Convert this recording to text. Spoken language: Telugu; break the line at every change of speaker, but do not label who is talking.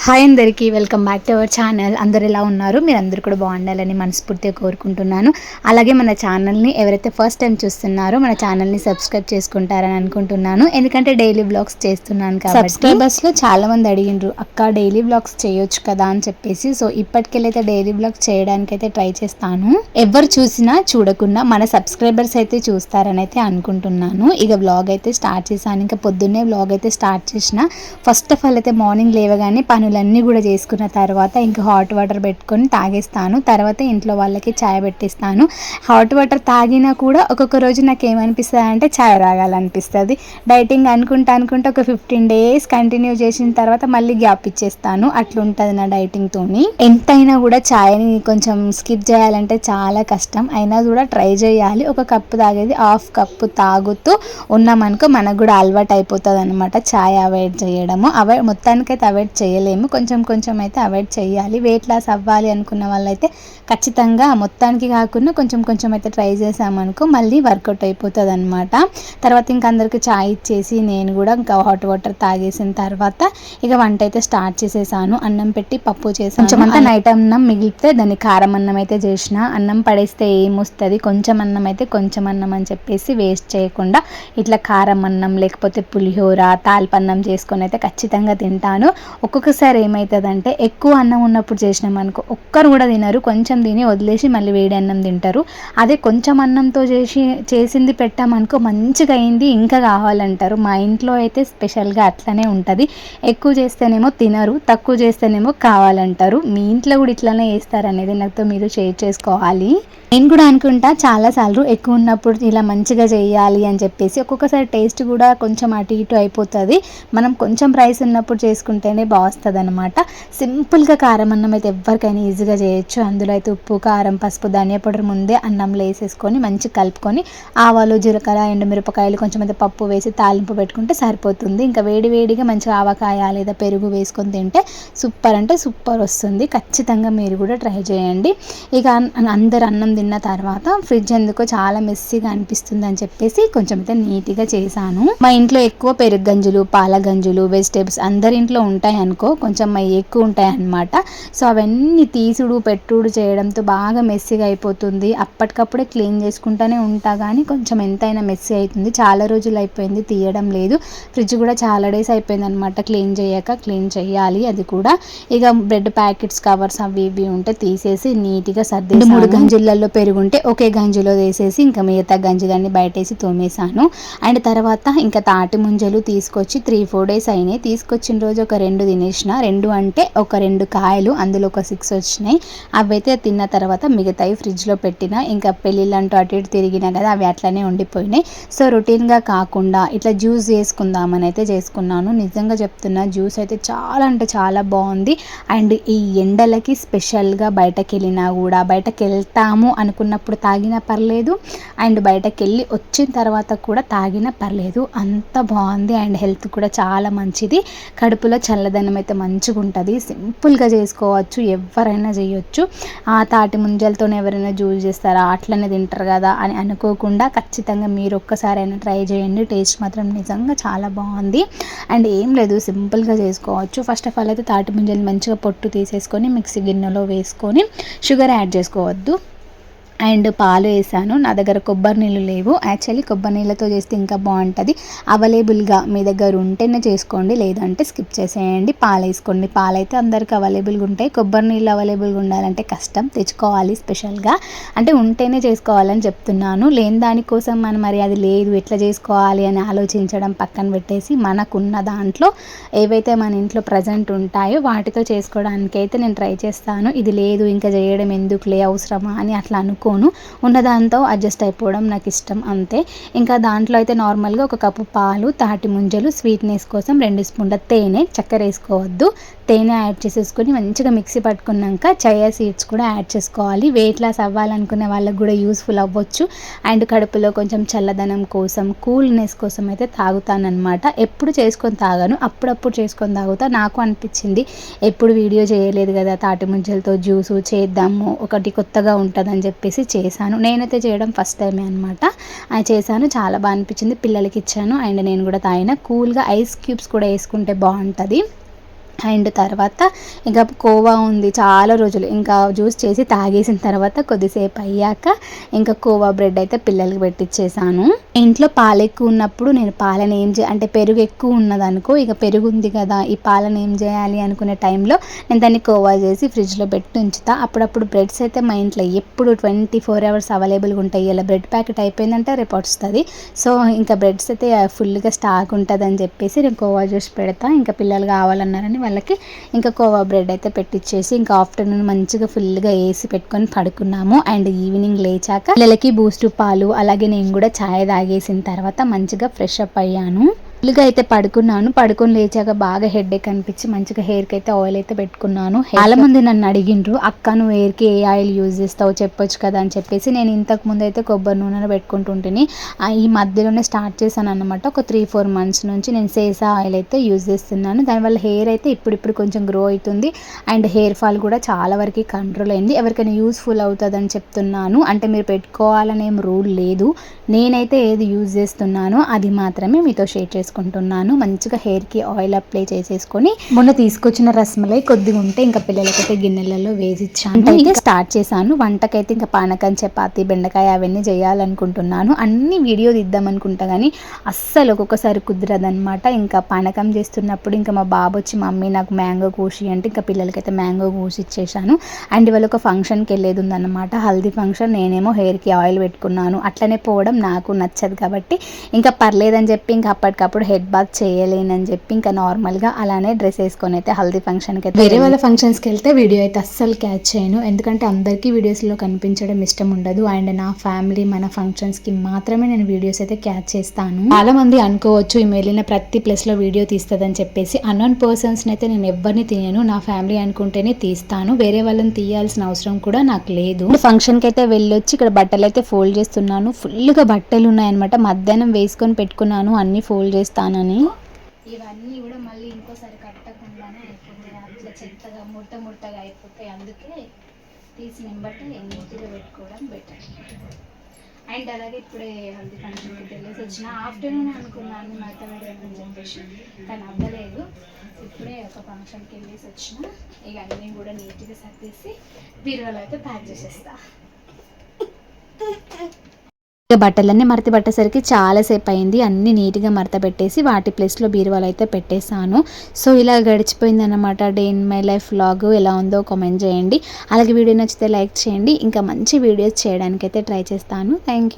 హాయ్ అందరికీ welcome back to our channel. అందరు ఎలా ఉన్నారు? మీరందరూ కూడా బాగుండాలని మనస్ఫూర్తిగా కోరుకుంటున్నాను. అలాగే మన ఛానల్ని ఎవరైతే ఫస్ట్ టైం చూస్తున్నారో మన ఛానల్ని సబ్స్క్రైబ్ చేసుకుంటారని అనుకుంటున్నాను. ఎందుకంటే డైలీ వ్లాగ్స్ చేస్తున్నాను కాబట్టి. సబ్స్క్రైబర్స్లో చాలామంది అడిగినారు, అక్క డైలీ వ్లాగ్స్ చేయొచ్చు కదా అని చెప్పేసి. సో ఇప్పటికెళ్ళైతే డైలీ వ్లాగ్స్ చేయడానికి అయితే ట్రై చేస్తాను. ఎవరు చూసినా చూడకుండా మన సబ్స్క్రైబర్స్ అయితే చూస్తారని అయితే అనుకుంటున్నాను. ఇక వ్లాగ్ అయితే స్టార్ట్ చేశాను. ఇంకా పొద్దున్నే వ్లాగ్ అయితే స్టార్ట్ చేసిన. ఫస్ట్ ఆఫ్ ఆల్ అయితే మార్నింగ్ లేవగానే పనులన్నీ కూడా చేసుకున్న తర్వాత ఇంకా హాట్ వాటర్ పెట్టుకొని తాగేస్తాను. తర్వాత ఇంట్లో వాళ్ళకి ఛాయ్ పెట్టిస్తాను. హాట్ వాటర్ తాగినా కూడా ఒక్కొక్క రోజు నాకు ఏమనిపిస్తుంది అంటే ఛాయ్ తాగాలనిపిస్తుంది. డైటింగ్ అనుకుంటా ఒక 15 days కంటిన్యూ చేసిన తర్వాత మళ్ళీ గ్యాప్ ఇచ్చేస్తాను. అట్లుంటుంది నా డైటింగ్తోని. ఎంతైనా కూడా ఛాయ్ని కొంచెం స్కిప్ చేయాలంటే చాలా కష్టం. అయినా కూడా ట్రై చేయాలి. ఒక కప్పు తాగేది హాఫ్ కప్పు తాగుతూ ఉన్నామనుకో మనకు కూడా అలవాటు అయిపోతుంది అనమాట ఛాయ్ అవాయిడ్ చేయడము. మొత్తానికైతే అవాయిడ్ చేయలేము, కొంచెం అయితే అవాయిడ్ చేయాలి. వెయిట్ లాస్ అవ్వాలి అనుకున్న వాళ్ళైతే ఖచ్చితంగా మొత్తానికి కాకుండా కొంచెం అయితే ట్రై చేసామనుకో మళ్ళీ వర్కౌట్ అయిపోతుంది అనమాట. తర్వాత ఇంకా అందరికి ఛాయ్ ఇచ్చేసి నేను కూడా ఇంకా హాట్ వాటర్ తాగేసిన తర్వాత ఇక వంట అయితే స్టార్ట్ చేసేసాను. అన్నం పెట్టి పప్పు చేసాను. కొంచెం అంతా నైట్ అన్నం మిగిలితే దాన్ని కారం అన్నం అయితే చేసిన. అన్నం పడేస్తే ఏమొస్తుంది, కొంచెం అన్నం అయితే కొంచెం అన్నం అని చెప్పేసి వేస్ట్ చేయకుండా ఇట్లా కారం అన్నం లేకపోతే పులిహోర తాల్పన్నం చేసుకొని అయితే ఖచ్చితంగా తింటాను. ఒక్కొక్కసారి ఏమవుతుందంటే ఎక్కువ అన్నం ఉన్నప్పుడు చేసినాం అనుకో ఒక్కరు కూడా తినరు, కొంచెం తిని వదిలేసి మళ్ళీ వేడి అన్నం తింటారు. అదే కొంచెం అన్నంతో చేసింది పెట్టామనుకో మంచిగా అయింది ఇంకా కావాలంటారు. మా ఇంట్లో అయితే స్పెషల్గా అట్లనే ఉంటుంది. ఎక్కువ చేస్తేనేమో తినరు, తక్కువ చేస్తేనేమో కావాలంటారు. మీ ఇంట్లో కూడా ఇట్లానే చేస్తారనేది నాతో మీరు షేర్ చేసుకోవాలి. నేను కూడా అనుకుంటా చాలాసార్లు ఎక్కువ ఉన్నప్పుడు ఇలా మంచిగా చేయాలి అని చెప్పేసి. ఒక్కొక్కసారి టేస్ట్ కూడా కొంచెం అటు ఇటు అయిపోతుంది. మనం కొంచెం రైస్ ఉన్నప్పుడు చేసుకుంటేనే బాగుస్తుంది అనమాట. సింపుల్గా కారం అన్నం అయితే ఎవరికైనా ఈజీగా చేయొచ్చు. అందులో అయితే ఉప్పు కారం పసుపు ధనియా పౌడర్ ముందే అన్నంలో వేసేసుకొని మంచిగా కలుపుకొని ఆవాలు జీలకర్ర ఎండుమిరపకాయలు కొంచెం అయితే పప్పు వేసి తాలింపు పెట్టుకుంటే సరిపోతుంది. ఇంకా వేడిగా మంచిగా ఆవకాయ లేదా పెరుగు వేసుకొని తింటే సూపర్ అంటే సూపర్ వస్తుంది. ఖచ్చితంగా మీరు కూడా ట్రై చేయండి. ఇక అందరు అన్నం తిన్న తర్వాత ఫ్రిడ్జ్ ఎందుకో చాలా మెస్సీగా అనిపిస్తుంది అని చెప్పేసి కొంచెం అయితే నీట్గా చేశాను. మా ఇంట్లో ఎక్కువ పెరుగు గంజులు పాల గంజులు వెజిటేబుల్స్ అందరి ఇంట్లో ఉంటాయి అనుకో, కొంచెం ఎక్కువ ఉంటాయి అన్నమాట. సో అవన్నీ తీసుడు పెట్టుడు చేయడంతో బాగా మెస్సీగా అయిపోతుంది. అప్పటికప్పుడే క్లీన్ చేసుకుంటూనే ఉంటా కానీ కొంచెం ఎంతైనా మెస్సీ అవుతుంది. చాలా రోజులు అయిపోయింది తీయడం లేదు. ఫ్రిడ్జ్ కూడా చాలా డేస్ అయిపోయింది అనమాట క్లీన్ చేయాలి అది కూడా. ఇక బ్రెడ్ ప్యాకెట్స్ కవర్స్ అవి ఇవి ఉంటే తీసేసి నీట్గా సర్దేసి 3 గంజులలో పెరుగుంటే ఒకే గంజిలో వేసేసి ఇంకా మిగతా గంజిలన్నీ బయటేసి తోమేశాను. అండ్ తర్వాత ఇంకా తాటి ముంజలు తీసుకొచ్చి 3-4 days అయినాయి. తీసుకొచ్చిన రోజు ఒక 2 తినేసిన. 2 అంటే ఒక 2 కాయలు, అందులో ఒక 6 వచ్చినాయి. అవైతే తిన్న తర్వాత మిగతాయి ఫ్రిడ్జ్లో పెట్టిన. ఇంకా పెళ్ళిళ్ళంటూ అటు ఇటు తిరిగినా కదా అవి అట్లనే ఉండిపోయినాయి. సో రొటీన్గా కాకుండా ఇట్లా జ్యూస్ చేసుకుందామని అయితే చేసుకున్నాను. నిజంగా చెప్తున్నా జ్యూస్ అయితే చాలా అంటే చాలా బాగుంది. అండ్ ఈ ఎండలకి స్పెషల్గా బయటకు వెళ్ళినా కూడా బయటకు వెళ్తాము అనుకున్నప్పుడు తాగినా పర్లేదు, అండ్ బయటకు వెళ్ళి వచ్చిన తర్వాత కూడా తాగినా పర్లేదు, అంత బాగుంది. అండ్ హెల్త్ కూడా చాలా మంచిది. కడుపులో చల్లదనం అయితే మంచిగా ఉంటుంది. సింపుల్గా చేసుకోవచ్చు, ఎవరైనా చేయొచ్చు. ఆ తాటి ముంజలతో ఎవరైనా జ్యూస్ చేస్తారా అట్లనే తింటారు కదా అని అనుకోకుండా ఖచ్చితంగా మీరు ఒక్కసారైనా ట్రై చేయండి. టేస్ట్ మాత్రం నిజంగా చాలా బాగుంది. అండ్ ఏం లేదు, సింపుల్గా చేసుకోవచ్చు. ఫస్ట్ ఆఫ్ ఆల్ అయితే తాటి ముంజలు మంచిగా పొట్టు తీసేసుకొని మిక్సీ గిన్నెలో వేసుకొని షుగర్ యాడ్ చేసుకోవద్దు. అండ్ పాలు వేసాను. నా దగ్గర కొబ్బరి నీళ్ళు లేవు. యాక్చువల్లీ కొబ్బరి నీళ్ళతో చేస్తే ఇంకా బాగుంటుంది. అవైలబుల్గా మీ దగ్గర ఉంటేనే చేసుకోండి, లేదంటే స్కిప్ చేసేయండి. పాలు వేసుకోండి. పాలు అయితే అందరికి అవైలబుల్గా ఉంటాయి. కొబ్బరి నీళ్ళు అవైలబుల్గా ఉండాలంటే కష్టం, తెచ్చుకోవాలి స్పెషల్గా. అంటే ఉంటేనే చేసుకోవాలని చెప్తున్నాను. లేని దానికోసం మనం మరి అది లేదు ఎట్లా చేసుకోవాలి అని ఆలోచించడం పక్కన పెట్టేసి మనకున్న దాంట్లో ఏవైతే మన ఇంట్లో ప్రజెంట్ ఉంటాయో వాటితో చేసుకోవడానికైతే నేను ట్రై చేస్తాను. ఇది లేదు ఇంకా చేయడం ఎందుకులే అవసరమా అని అట్లా ఉన్నదాంతో అడ్జస్ట్ అయిపోవడం నాకు ఇష్టం అంతే. ఇంకా దాంట్లో అయితే నార్మల్గా 1 కప్పు పాలు, తాటి ముంజలు, స్వీట్నెస్ కోసం 2 స్పూన్ల తేనె, చక్కెర వేసుకోవద్దు. తేనె యాడ్ చేసేసుకొని మంచిగా మిక్సీ పట్టుకున్నాక చయా సీడ్స్ కూడా యాడ్ చేసుకోవాలి. వెయిట్ లాస్ అవ్వాలనుకునే వాళ్ళకి కూడా యూస్ఫుల్ అవ్వచ్చు. అండ్ కడుపులో కొంచెం చల్లదనం కోసం కూల్నెస్ కోసం అయితే తాగుతానమాట. ఎప్పుడు చేసుకొని తాగాను, అప్పుడప్పుడు చేసుకొని తాగుతా. నాకు అనిపించింది ఎప్పుడు వీడియో చేయలేదు కదా తాటి ముంజలతో జ్యూసు చేద్దాము, ఒకటి కొత్తగా ఉంటుందని చెప్పేసి చేశాను. నేనైతే చేయడం ఫస్ట్ టైమే అనమాట. చేశాను, చాలా బాగా అనిపించింది. పిల్లలకి ఇచ్చాను అండ్ నేను కూడా తాగిన. కూల్గా ఐస్ క్యూబ్స్ కూడా వేసుకుంటే బాగుంటుంది. అండ్ తర్వాత ఇంకా కోవా ఉంది చాలా రోజులు, ఇంకా జ్యూస్ చేసి తాగేసిన తర్వాత కొద్దిసేపు అయ్యాక ఇంకా కోవా బ్రెడ్ అయితే పిల్లలకి పెట్టించేసాను. ఇంట్లో పాలు ఎక్కువ ఉన్నప్పుడు నేను పాలను అంటే పెరుగు ఎక్కువ ఉన్నదనుకో, ఇక పెరుగు ఉంది కదా ఈ పాలను ఏం చేయాలి అనుకునే టైంలో నేను దాన్ని కోవా చేసి ఫ్రిడ్జ్లో పెట్టి ఉంచుతా. అప్పుడప్పుడు బ్రెడ్స్ అయితే మా ఇంట్లో ఎప్పుడు 24 hours అవైలబుల్గా ఉంటాయి. ఇలా బ్రెడ్ ప్యాకెట్ అయిపోయిందంటే రేపు వస్తుంది. సో ఇంకా బ్రెడ్స్ అయితే ఫుల్గా స్టాక్ ఉంటుందని చెప్పేసి నేను కోవా జ్యూస్ పెడతా. ఇంకా పిల్లలు కావాలన్నారని వాళ్ళకి ఇంకా కోవా బ్రెడ్ అయితే పెట్టించేసి ఇంకా ఆఫ్టర్నూన్ మంచిగా ఫుల్గా వేసి పెట్టుకొని పడుకున్నాము. అండ్ ఈవినింగ్ లేచాక పిల్లలకి బూస్ట్ పాలు అలాగే నేను కూడా ఛాయ్ తాగేసిన తర్వాత మంచిగా ఫ్రెష్ అప్ అయ్యాను. ఫుల్గా అయితే పడుకొని లేచాక బాగా హెడేక్ అనిపించి మంచిగా హెయిర్కి అయితే ఆయిల్ అయితే పెట్టుకున్నాను. చాలా మంది నన్ను అడిగిండ్రు, అక్క నువ్వు హెయిర్కి ఏ ఆయిల్ యూజ్ చేస్తావు చెప్పొచ్చు కదా అని చెప్పేసి. నేను ఇంతకు ముందు అయితే కొబ్బరి నూనె పెట్టుకుంటుంటేని ఈ మధ్యలోనే స్టార్ట్ చేశాను అనమాట. ఒక 3-4 months నుంచి నేను సేసా ఆయిల్ అయితే యూజ్ చేస్తున్నాను. దానివల్ల హెయిర్ అయితే ఇప్పుడు కొంచెం గ్రో అవుతుంది అండ్ హెయిర్ ఫాల్ కూడా చాలా వరకు కంట్రోల్ అయింది. ఎవరికైనా యూస్ఫుల్ అవుతుందని చెప్తున్నాను. అంటే మీరు పెట్టుకోవాలనే ఏం రూల్ లేదు, నేనైతే ఏది యూజ్ చేస్తున్నానో అది మాత్రమే మీతో షేర్ చేసుకుంటున్నాను. మంచిగా హెయిర్కి ఆయిల్ అప్లై చేసేసుకొని మొన్న తీసుకొచ్చిన రస్మలై కొద్దిగా ఉంటే ఇంకా పిల్లలకైతే గిన్నెలలో వేసి ఇచ్చాను. అయితే స్టార్ట్ చేశాను వంటకైతే. ఇంకా పానకం, చపాతి, బెండకాయ అవన్నీ చేయాలనుకుంటున్నాను. అన్ని వీడియో తీద్దాం అనుకుంటా కానీ అస్సలు ఒక్కొక్కసారి కుదరదనమాట. ఇంకా పానకం చేస్తున్నప్పుడు ఇంకా మా బాబు వచ్చి మమ్మీ నాకు మ్యాంగో కోసి అంటే ఇంకా పిల్లలకైతే మ్యాంగో కోసి ఇచ్చేసాను. అండ్ ఇవాళ ఒక ఫంక్షన్కి వెళ్ళేది ఉందన్నమాట, హల్దీ ఫంక్షన్. నేనేమో హెయిర్కి ఆయిల్ పెట్టుకున్నాను. అట్లనే పోవడం నాకు నచ్చదు కాబట్టి ఇంకా పర్లేదని చెప్పి ఇంకా అప్పటికప్పుడు హెడ్ బాత్ చేయలేనని చెప్పి ఇంకా నార్మల్గా అలానే డ్రెస్ వేసుకొని అయితే హల్దీ ఫంక్షన్కి అయితే వేరే వాళ్ళ ఫంక్షన్స్కి వెళ్తే వీడియో అయితే అస్సలు క్యాచ్ చేయను, ఎందుకంటే అందరికీ వీడియోస్లో కనిపించడం ఇష్టం ఉండదు. అండ్ నా ఫ్యామిలీ మన ఫంక్షన్స్కి మాత్రమే నేను వీడియోస్ అయితే క్యాచ్ చేస్తాను. చాలా మంది అనుకోవచ్చు ఈ వెళ్ళిన ప్రతి ప్లేస్లో వీడియో తీస్తుందని చెప్పేసి. అన్నోన్ పర్సన్స్ని అయితే నేను ఎవరిని తీయను, నా ఫ్యామిలీ అనుకుంటేనే తీస్తాను. వేరే వాళ్ళని తీయాల్సిన అవసరం కూడా నాకు లేదు. ఫంక్షన్కి అయితే వెళ్ళొచ్చి ఇక్కడ బట్టలు అయితే ఫోల్డ్ చేస్తున్నాను. ఫుల్గా బట్టలు ఉన్నాయన్నమాట, మధ్యాహ్నం వేసుకొని పెట్టుకున్నాను అన్ని ఫోల్డ్ చేస్తానని. ఇవన్నీ కూడా మళ్ళీ ఇంకోసారి కట్టకుండానే అయిపోతాయి, అట్లా చెత్తగా ముట్టగా అయిపోతాయి. అందుకే తీసి నింబట్టి నీట్గా పెట్టుకోవడం బెటర్. అండ్ అలాగే ఇప్పుడే హల్దీ ఫంక్షన్కి వెళ్ళేసి వచ్చిన. ఆఫ్టర్నూన్ అనుకున్నాను మత వేయడం చెప్పేసి, కానీ అవ్వలేదు. ఇప్పుడే ఒక ఫంక్షన్కి వెళ్ళేసి వచ్చిన. ఇక అన్నీ కూడా నీట్గా సర్దేసి బీరువాలో అయితే ప్యాక్ చేసేస్తా. బట్టలన్నీ మడత పట్టేసరికి చాలాసేపు అయింది. అన్నీ నీట్గా మడత పెట్టేసి వాటి ప్లేస్లో బీరువాలో అయితే పెట్టేశాను. సో ఇలా గడిచిపోయింది అన్నమాట day in my life vlog. ఎలా ఉందో కామెంట్ చేయండి. అలాగే వీడియో నచ్చితే లైక్ చేయండి. ఇంకా మంచి వీడియోస్ చేయడానికైతే ట్రై చేస్తాను. Thank you.